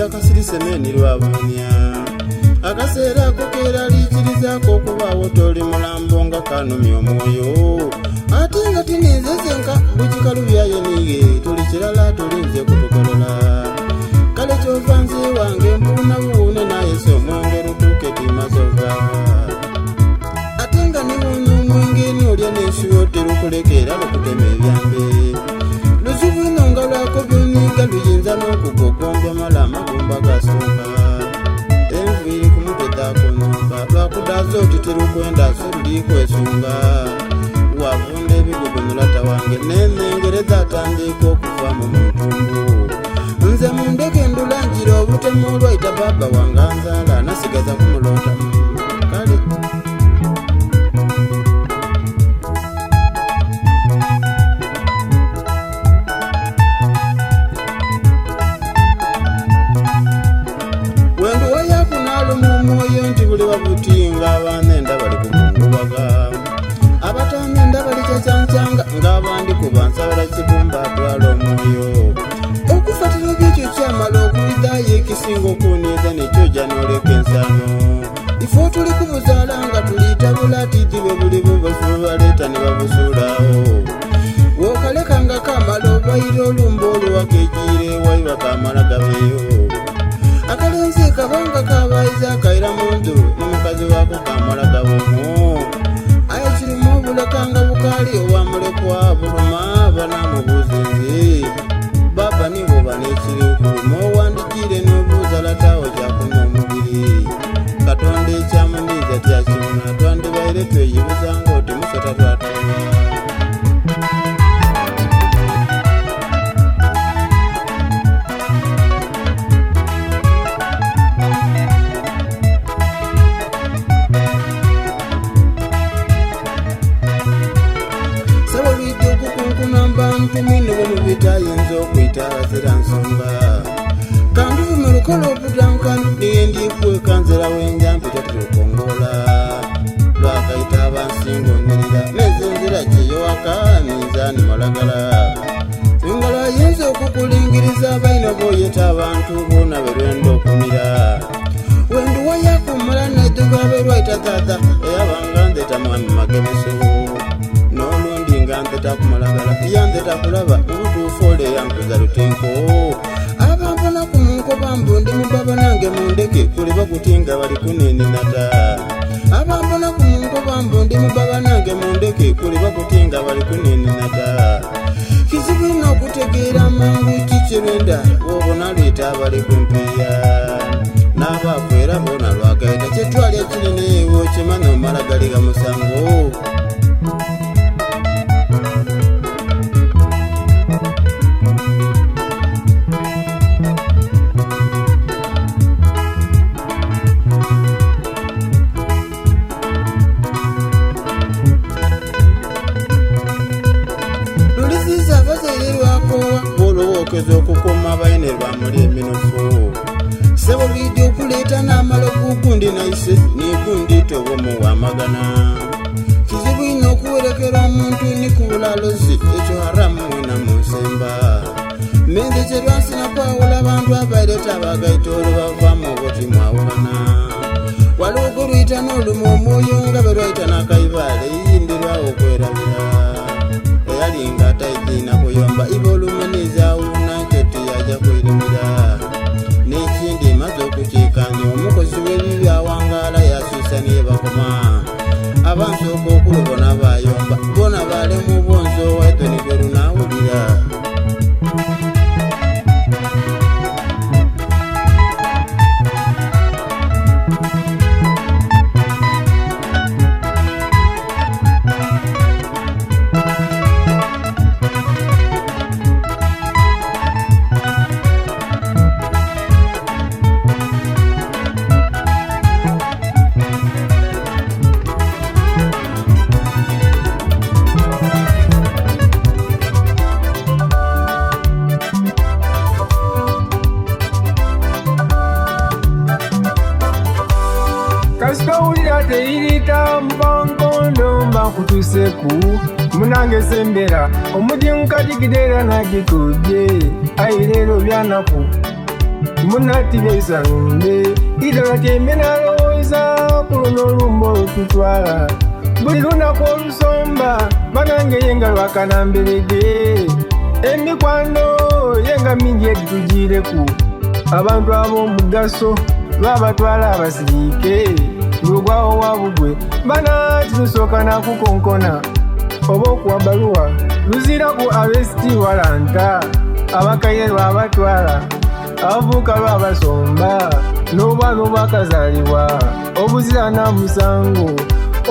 akasirise meni lwabunya akaseera ako keeraliikirizaako okubaawo toli mulambo nga kanumya omwoyo ate nga tineezezenka bukikalu byaye niye tuli kirala tulinze kutugolola kale kyova nze wange mpuuna buwuune naye omwenge lutuuke timazova ate nga niwuunya omwenge niolya n'ensuyo terukulekera lukutema ebyambe luzubu ino nga lwako byoniiga luyinza n'okugogombya mala amagumba gasooka enviiri ku mutwe daakunyumba lwakudaza oti terukwendaso luliiko esunga wavunda ebigugunulata wange nenengereza atandika okuvaamu mu ntumbu nze mundeke ndulangira obutemu olwaita baba wange anzaala nasigaza kumulota kale butinga abanenda bali kugungubaga abatanenda bali kyancanga ng'abandi kubansabala kitumba atwala omwoyo okufatira byekyo kyamala okulidayo ekisinga okuniiza nekyoja n'oleka ensano ifo tuli kubuzaala nga tuliitabula atiiti bwe buli bubafu baleeta ne babusuulawo wookaleka nga kamala obayira olumba oluwaka egiire ewayiba kamala gabeeyo akalenzi kabanga kabayiza akaira mundu n'omukazi waako kamala gabomu aye kirimu obulekanga bukaali owamulekwa buluma banamubuuzizi baba nibo banekiri okuluma owandikire n'obuuza lataawo kyakunywa omubiri katonda ekyamundiiza tyakibona twandibaire tweyibuzanga oti musota twatuma mpimine bwemubitayinza okwitaazira nsonga kanduvu mu lukola obutankanu niyendikwekanzira wenjampita tukongola lwakaita abansinga onnirira nezenzira gyeyowaka minzaani malagala singala ayinza okukulingiriza abaina boyeta abantu boona berwenda okumira wenduwayakumala nedugabe lwaita tata eyabanga nzeta mwami magemeso nga nzeta kumalagala yanzeta kulaba mubutuufu ole yankuza lutenko abampona ku munkoba mbu ndi mubaba nange mundeke kuli bakutinga bali kuneninata abampona ku munkoba mbu ndi mubaba nange mundeke kuli bakutinga bali kuneninata kizibu ino okutegeera mangu kikirwenda wobona leeta abali kumpiya n'abakwera bona lwagaita kyetwalya kinene wokimanya omalagali ga musango okukoma abaine lwamuli eminofu sebo bidyo okuleeta n'amala okugundi naise nigundi tobomu wamagana kizibu ino okuwerekera omuntu ni ku bulalozi ekyo haramu wena mu nsemba menze kyerwansina kwawula abantu abaireta abagaita olubavamu oboti mwawulana waliwo goluyita n'oluma omwoyo nga berwaita n'akaibaale yiyindirwawo okwerabira eyalinga ataidina kuyomba iba olumanizawuna nketi yaja kwirimira n'ekindi maze okukiikanya omukozi w'ebibi awangaala yasuusa niye bakoma abansooka okulubona bayomba bona balemu bonzo waitonigeru naawulira kasitowulira teyirita mbankondo mbakutuseku munange sembera omudi nkati gidera nagikuje ayi leero byanaku munati byesalumbe idala tyemena lowooza kulono olumba olututwala buli lunaku olusomba banange yenga lwakanamberege emikwano yenga mingi egitugireku abantu ab'omugaso lwabatwala abasirike lugwawo wabugwe bana tinusooka nakukonkona oba okuwa baluwa luziraku abesiti walanta abakaire lwabatwala abavuuka lwabasomba n'obwana obwakazaalibwa obuzira na musango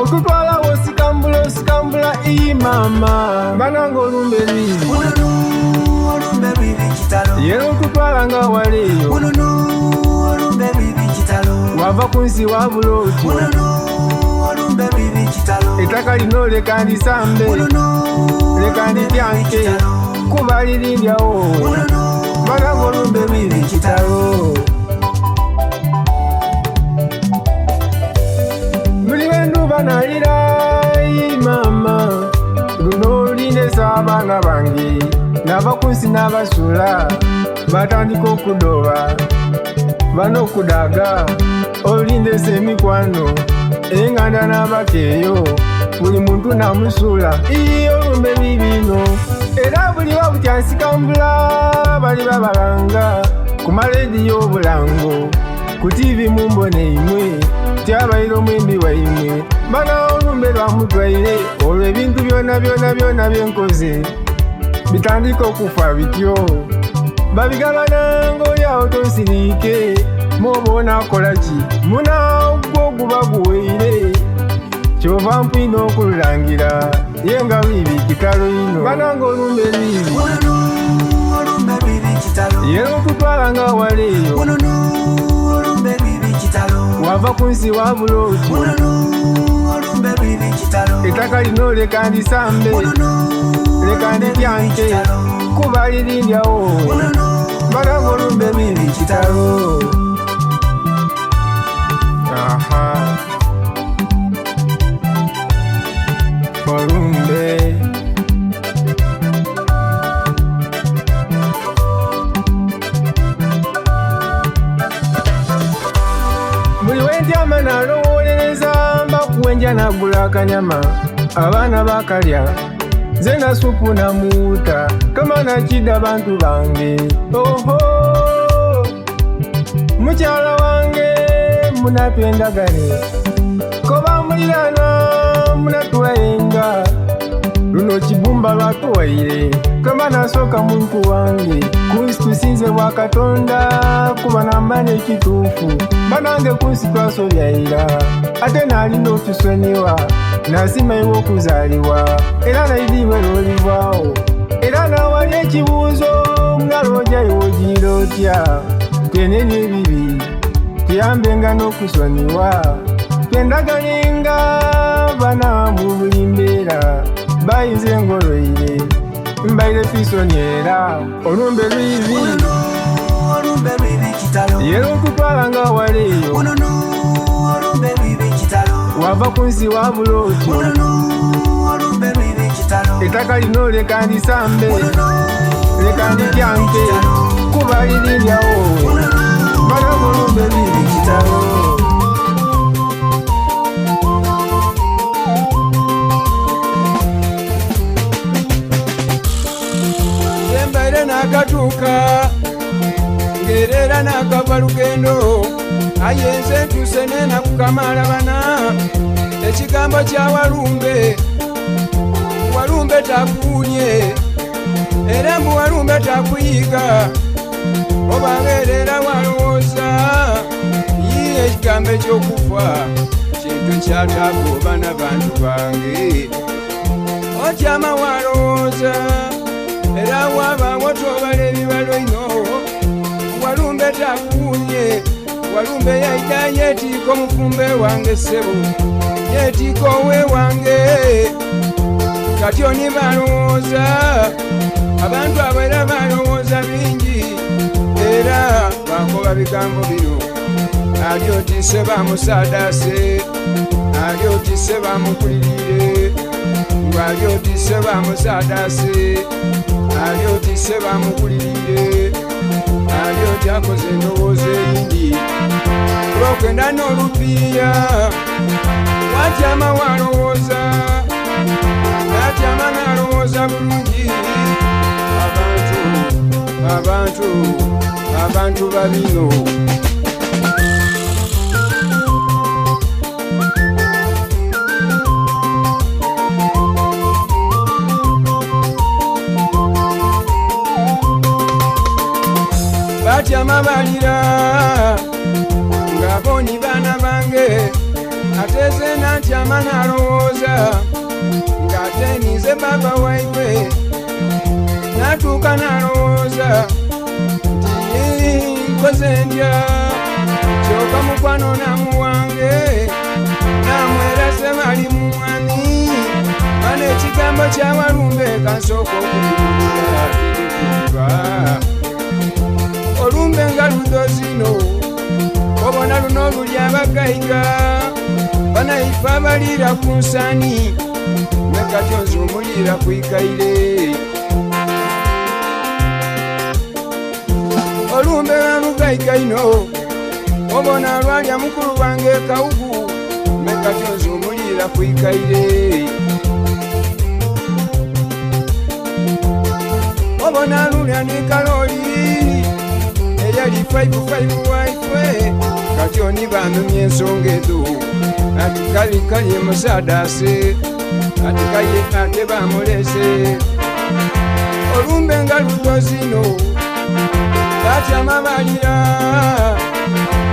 otutwala osikambula iyi mama bananga olumbe lwizi yera otutwala nga waleeyo wava ku nsi wabula oti ettaka lino leka ndisambe leka ndityanke kuba lirindyawo bananga olumbe lwizi kitalo buli lwenduba nalira mama luno lindesa abaana bange n'abakunsi n'abasula batandika okudoba bano okudaga olindesa emikwano enganda n'abakeeyo buli muntu namusula olumbe bibino era buli wabutyansikambula bali babalanga ku malediyo obulango ku TV mumbone imwe tyabaire omwimbi waimwe bana olumbe lwamutwaire olwo ebintu byona byenkoze bitandika okufa bityo babigabananga olyawo tonsiriike mwoba onaakolaki munagwo guba guweire kyova mpwina okululangira yenga lwibi kitalo ino bananga olumbe lwibi yera otutwala nga waleeyo wava ku nsi wabula oti ettaka lino leka ndisambe leka ndityanke kuba lirindyawo bananga olumbe lwibi kitalo olumbe buli wentyama nalowolereza mbakuwenja nagula akanyama abaana bakalya nze na supu namuuta tomana kidda bantu bange oho mukyala wange munatwendagane koba mulirana munatuwayenga luno kibumba lwatuwaire kamba nasooka muntu wange kunsi tusinze bwa katonda kuba nambane ekituufu banange kunsi twasobyaira ate nalina otusonyiwa nasimayiwa okuzaalibwa era naidibwe lolibwawo era nawali ekibuuzo ngaloojayo ogira otya twenenya ebibi tuyambenga n'okusonyiwa twendaganenga bana mu buli mbeera bayinze ngoloire mbaire twisonyera olumbe lwibi yera otutwala nga waleeyo wava ku nsi wabula oti ettaka lino leka ndisambe leka ndityanke kuba lirindyawo bananga olumbe lwibi kitalo nakatuuka ngerera nakava lugendo ayenze tusene nakukamala bana ekigambo kya walumbe takuunye era mbu walumbe takuyiga obaberera walowooza yiye ekigambo ekyokufa kintu kyatagoba n'abantu bange otyama walowooza era wabawo tobala ebibalo ino walumbe takuunye walumbe yaida yeetiika omufumbe wange ssebo yeetiika owe wange kati oni balowooza abantu abo era balowooza bingi era bakoba bigambo bino ali otise bamusaadase ali otise bamukulirire ng'ali otise bamusaadase ali otise bamukulirire ali otyakoze endowooza eyindi olwokenda n'olupiiya watyama walowooza natyama n'alowooza bulungi abantu babino batyama balira ng'aboni baana bange ateze natyama n'alowooza ng'atenize baba waibwe natuuka n'alowooza nti nkoze ndya kyoka mukwano namu wange namwerase bali mu mwani bano ekigambo kya Walumbe kansooka okukibulira kirikuva olumbe nga ludo zino obona luno luli abagayiga banaifa abalira ku nsani nekatyo nze omulira kwikaire olumbe lwalugayiga ino obona lwalya mukulu wange kawugu nekatyo nze omulira kwikaire obona lulya ne kaloli eyali 55 waifwe katyo nibanumye ensonga ezo ati kalye musadase ati kaye ate bamulese olumbe nga ludo zino batyama balira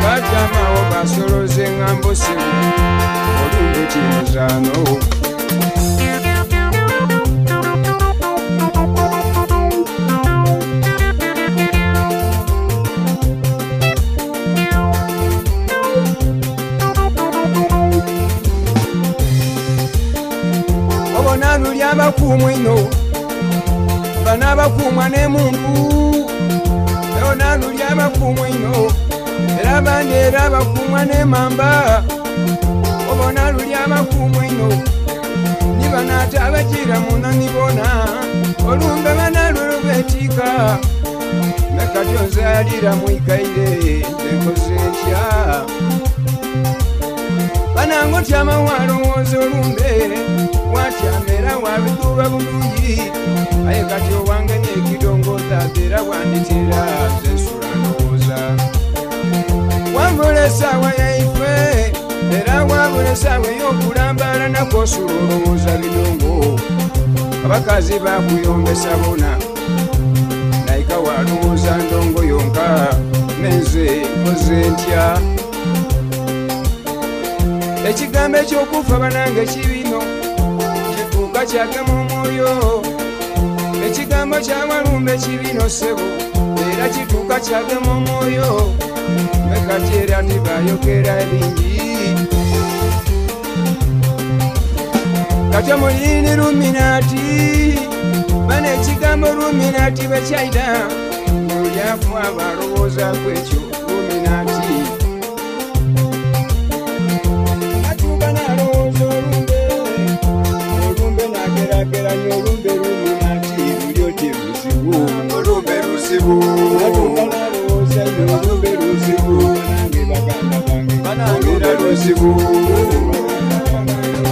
batyamawo basoloze ŋŋambo sibu olumbe kimuzaano obona luli abakuumwa ino bano abakuumwa n'emuntu bona luli abakuumwa ino era abandi era abakuumwa n'emamba obona luli abakuumwa ino ni bano ate abagira munani bona olumbe bana lwelo beetiika nekatyo nze alira mwikaire ntekoze ntya banango tyama walowooza olumbe watyamera wabituuba bulungi aye kati owange nekidongooza era wanditira zensula ndowooza wambula essaawa yaife era wabula essaawa ey'okulambala nakosula olowooza bidongo abakazi bakuyombesa bona naika walowooza ndongo yonka nenze nkoze ntya ekigambo ekyokufa banange kibino kituuka kyagema omwoyo ekigambo kya Walumbe kibino ssebo era kituuka kyagema omwoyo mekati era tibayogera ebingi katya mulini luminaati bano ekigambo luminaati bekyayita mulyafu abalowoozaku ekyo luminaati atuuka n'alowooza olumbe n'agerageranya olumbe luminaati luli oti luzibu olumbe luzibu atuuka n'alowooza olumbe luzibu nange baganda bange banange luzibu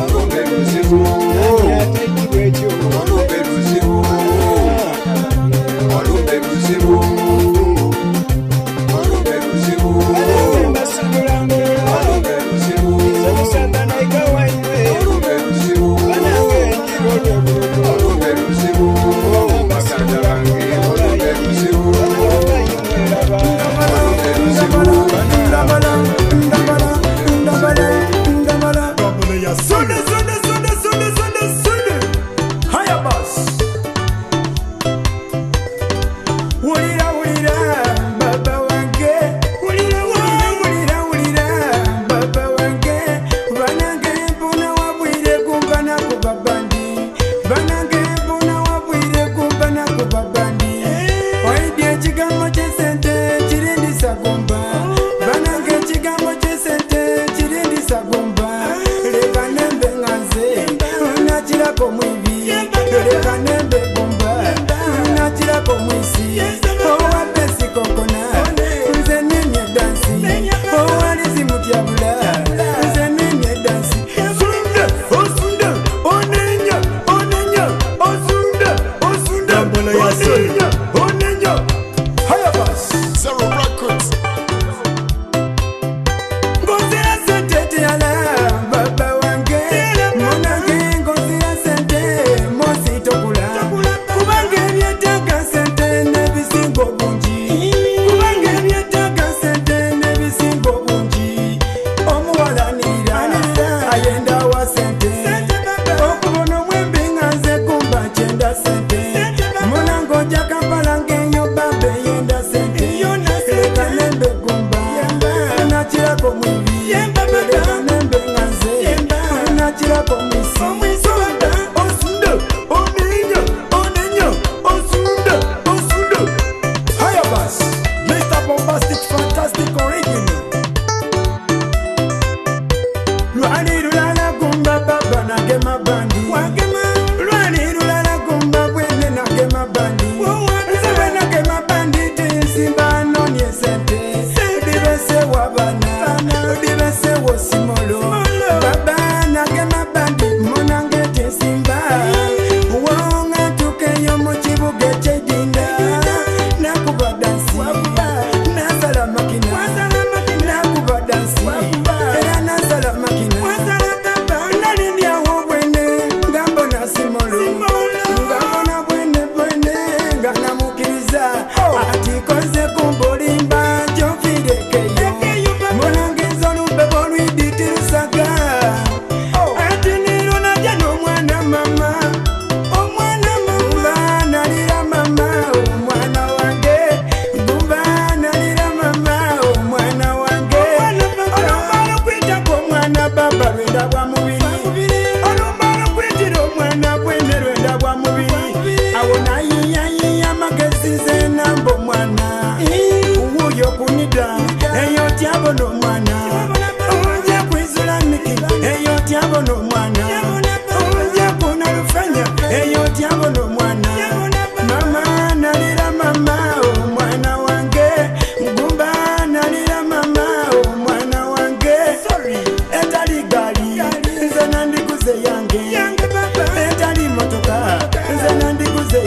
olumbe luzibu atekibwa ekyo olumbe luzibu olumbe luzibu olumbe luzibu olumbe luzibu zamusanda naika wainwe olumbe luzibu banange njiro olumbe luzibu baganda bange olumbe luzibu olumbe luzibu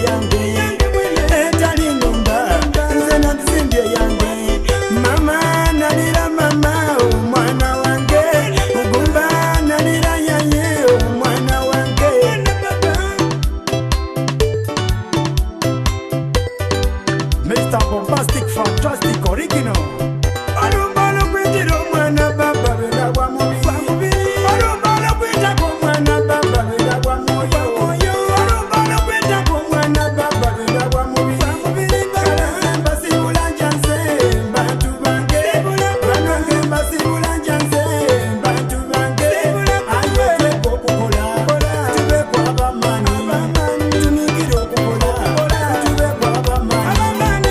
yange etali ngomba nze nazimbye yange mama nalira mama omwana wange mugumba nalira yaye omwana wange Mr. Bombastic Fantastic Original Alumbalo kwitira omwana baba bendagwa mubi Alumbalo kwitako omwana baba bendagwa moyo Alumbalo kwitako omwana baba bendagwa mubi Mbasibula njanze bantu bange Banange mbasibula njanze bantu bange Ayo tweko okukola tube kwabamani Tumigire okukola tube kwabamani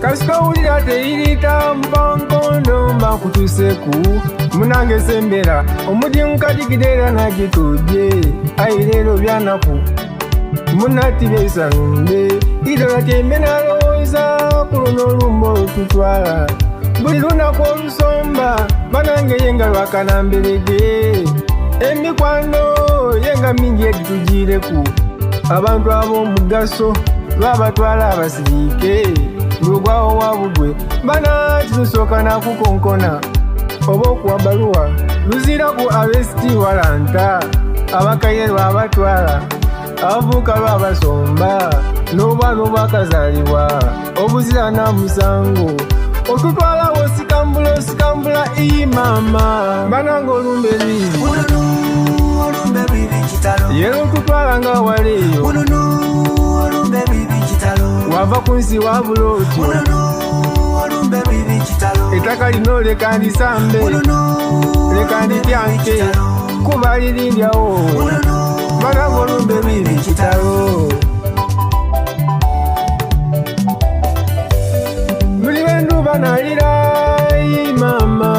kasika owulira teyirita mpankondo mba nkutuseku munange sembera omudi mukadikide era nagitudye ayi leero byanaku munati byesanumbe idola tyembe nalowooza ku luno olumba olututwala buli lunaku olusomba banange yenga lwakanamberege emikwano yenga mingi egitugireku abantu ab'omugaso lwabatwala abasirike lugwawo wabugwe bana kitusooka nakukonkona oba okuwa baluwa luziraku abesiti walanta abakaire lwabatwala abavuuka lwabasomba n'obwana obwakazaalibwa obuzira namusango otutwalawo osikambula iyi mama bananga olumbe lwizi yera otutwala nga waleeyo wava ku nsi wabula otyo ettaka lino leka ndisambe leka ndityanke kuba lirindyawo bananga olumbe lwizi kitalo buli lwenduba nalirayi mama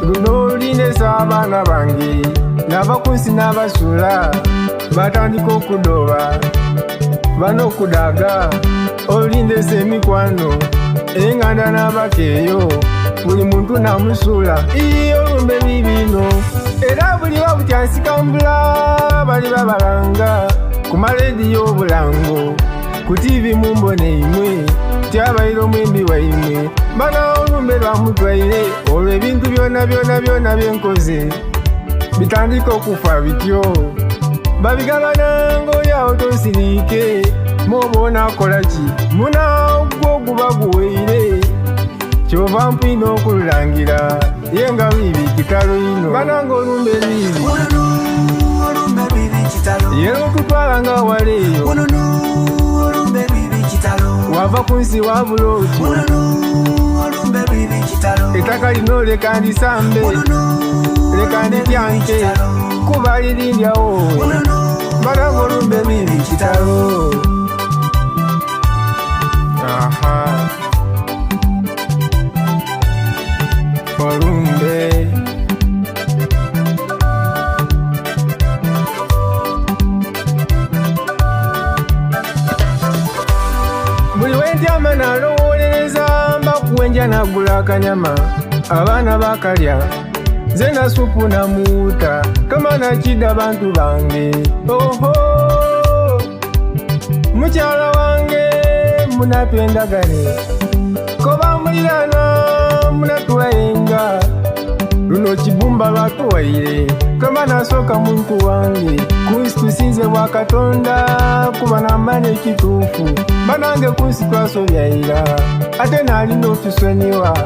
luno linesa abaana bange nava ku nsi n'abasula batandika okudoba bano okudaga olindesa emikwano enganda n'abakeeyo buli muntu namusula iyo olumbe bibino era buli babutyansikambula bali babalanga ku malediyo obulango ku tivi mumbone imwe tyabaire omwembi waimwe bana olumbe lwamutwaire olwo ebintu byona byenkoze bitandika okufa bityo babigabananga oyawo tosirike mwoba onaakolaki munagwo guba guweire kyova mpwina okululangira yenga bibi kitalo ino bananga olumbe lwizi yera otutwala nga waleeyo wava ku nsi wabula otyo ettaka lino leka ndisambe leka ndityanke kuba lirindyawo bananga olumbe lwizi kitalo olumbe buli wentyama nalowolereza mbakuwenja nagula akanyama abaana bakalya nze na supu namuuta kama nakidda bantu bange oho mukyala wange munatwendagane koba mulirana munatuwayenga luno kibumba lwatuwaire kama nasooka muntu wange kunsi tusinze bwa katonda kuba nambane ekituufu banange kunsi twasobyaira ate nalina otusonyiwa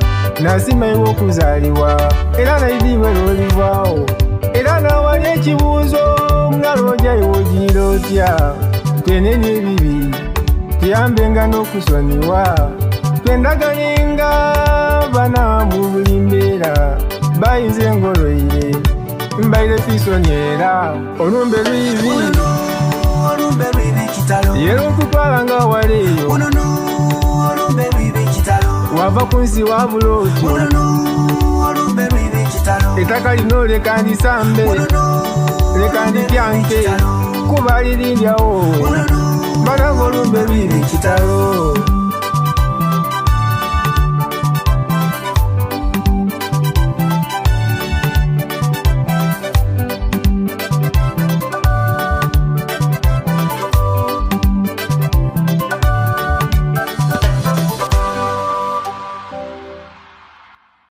nasimayiwa okuzaalibwa era naidibwe lwolivaawo era nawali ekibuuzo ngalwojayo ogira otya twenenya ebibi tuyambenga n'okusonyiwa twendaganenga bana mu buli mbeera bayinze ngoloire mbaire twisonyera olumbe lwizi yera otutwala nga waleeyo wava ku nsi wabula otyo ettaka lino leka ndisambe leka ndityanke kuba lirindyawo bananga olumbe lwizi kitalo